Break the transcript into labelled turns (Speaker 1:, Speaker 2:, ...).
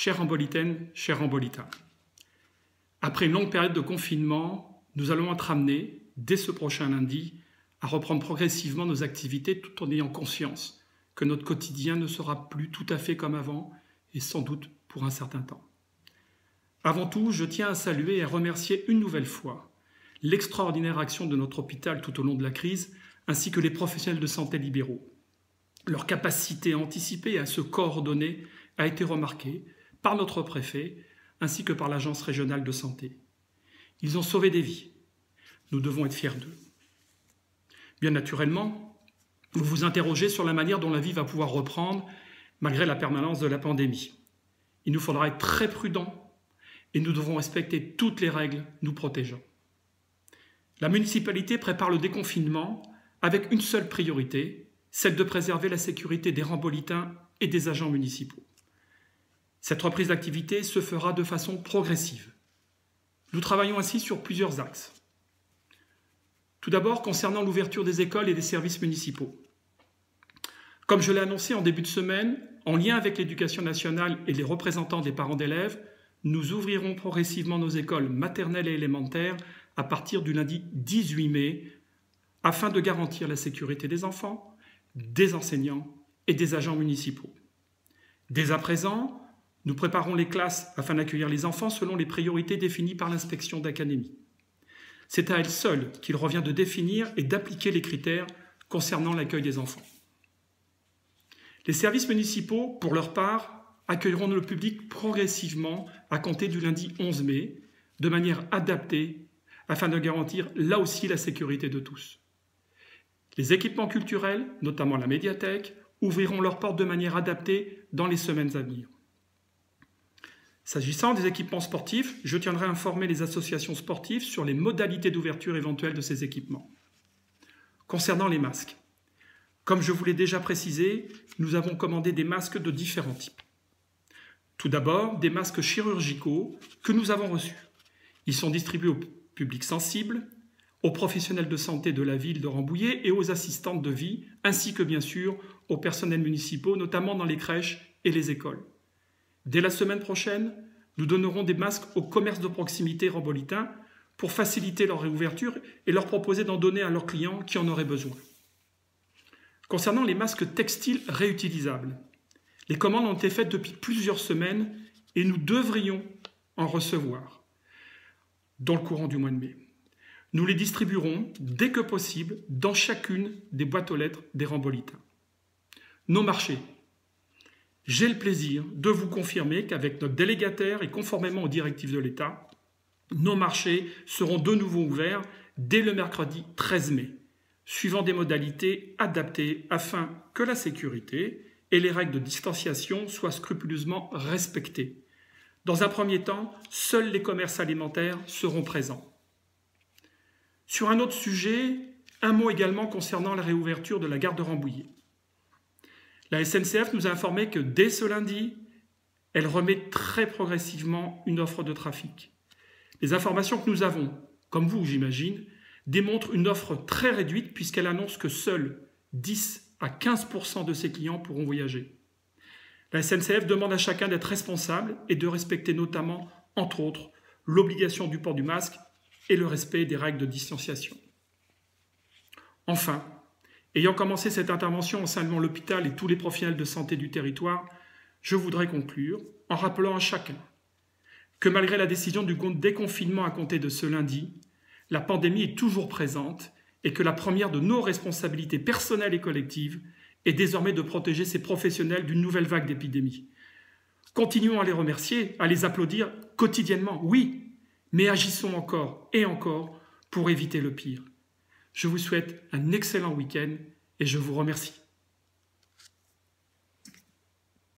Speaker 1: Chère Rambolitaine, cher Rambolitain, après une longue période de confinement, nous allons être amenés, dès ce prochain lundi, à reprendre progressivement nos activités tout en ayant conscience que notre quotidien ne sera plus tout à fait comme avant et sans doute pour un certain temps. Avant tout, je tiens à saluer et à remercier une nouvelle fois l'extraordinaire action de notre hôpital tout au long de la crise, ainsi que les professionnels de santé libéraux. Leur capacité à anticiper et à se coordonner a été remarquée par notre préfet ainsi que par l'Agence régionale de santé. Ils ont sauvé des vies. Nous devons être fiers d'eux. Bien naturellement, vous vous interrogez sur la manière dont la vie va pouvoir reprendre malgré la permanence de la pandémie. Il nous faudra être très prudents et nous devrons respecter toutes les règles nous protégeant. La municipalité prépare le déconfinement avec une seule priorité, celle de préserver la sécurité des Rambolitains et des agents municipaux. Cette reprise d'activité se fera de façon progressive. Nous travaillons ainsi sur plusieurs axes. Tout d'abord, concernant l'ouverture des écoles et des services municipaux. Comme je l'ai annoncé en début de semaine, en lien avec l'Éducation nationale et les représentants des parents d'élèves, nous ouvrirons progressivement nos écoles maternelles et élémentaires à partir du lundi 18 mai, afin de garantir la sécurité des enfants, des enseignants et des agents municipaux. Dès à présent, nous préparons les classes afin d'accueillir les enfants selon les priorités définies par l'inspection d'académie. C'est à elle seule qu'il revient de définir et d'appliquer les critères concernant l'accueil des enfants. Les services municipaux, pour leur part, accueilleront le public progressivement à compter du lundi 11 mai, de manière adaptée, afin de garantir là aussi la sécurité de tous. Les équipements culturels, notamment la médiathèque, ouvriront leurs portes de manière adaptée dans les semaines à venir. S'agissant des équipements sportifs, je tiendrai à informer les associations sportives sur les modalités d'ouverture éventuelles de ces équipements. Concernant les masques, comme je vous l'ai déjà précisé, nous avons commandé des masques de différents types. Tout d'abord, des masques chirurgicaux que nous avons reçus. Ils sont distribués au public sensible, aux professionnels de santé de la ville de Rambouillet et aux assistantes de vie, ainsi que bien sûr aux personnels municipaux, notamment dans les crèches et les écoles. Dès la semaine prochaine, nous donnerons des masques aux commerces de proximité rambolitains pour faciliter leur réouverture et leur proposer d'en donner à leurs clients qui en auraient besoin. Concernant les masques textiles réutilisables, les commandes ont été faites depuis plusieurs semaines et nous devrions en recevoir dans le courant du mois de mai. Nous les distribuerons dès que possible dans chacune des boîtes aux lettres des Rambolitains. Nos marchés. J'ai le plaisir de vous confirmer qu'avec notre délégataire et conformément aux directives de l'État, nos marchés seront de nouveau ouverts dès le mercredi 13 mai, suivant des modalités adaptées afin que la sécurité et les règles de distanciation soient scrupuleusement respectées. Dans un premier temps, seuls les commerces alimentaires seront présents. Sur un autre sujet, un mot également concernant la réouverture de la gare de Rambouillet. La SNCF nous a informé que dès ce lundi, elle remet très progressivement une offre de trafic. Les informations que nous avons, comme vous j'imagine, démontrent une offre très réduite puisqu'elle annonce que seuls 10 à 15% de ses clients pourront voyager. La SNCF demande à chacun d'être responsable et de respecter notamment, entre autres, l'obligation du port du masque et le respect des règles de distanciation. Enfin, ayant commencé cette intervention en saluant l'hôpital et tous les professionnels de santé du territoire, je voudrais conclure en rappelant à chacun que malgré la décision du déconfinement à compter de ce lundi, la pandémie est toujours présente et que la première de nos responsabilités personnelles et collectives est désormais de protéger ces professionnels d'une nouvelle vague d'épidémie. Continuons à les remercier, à les applaudir quotidiennement, oui, mais agissons encore et encore pour éviter le pire. Je vous souhaite un excellent week-end et je vous remercie.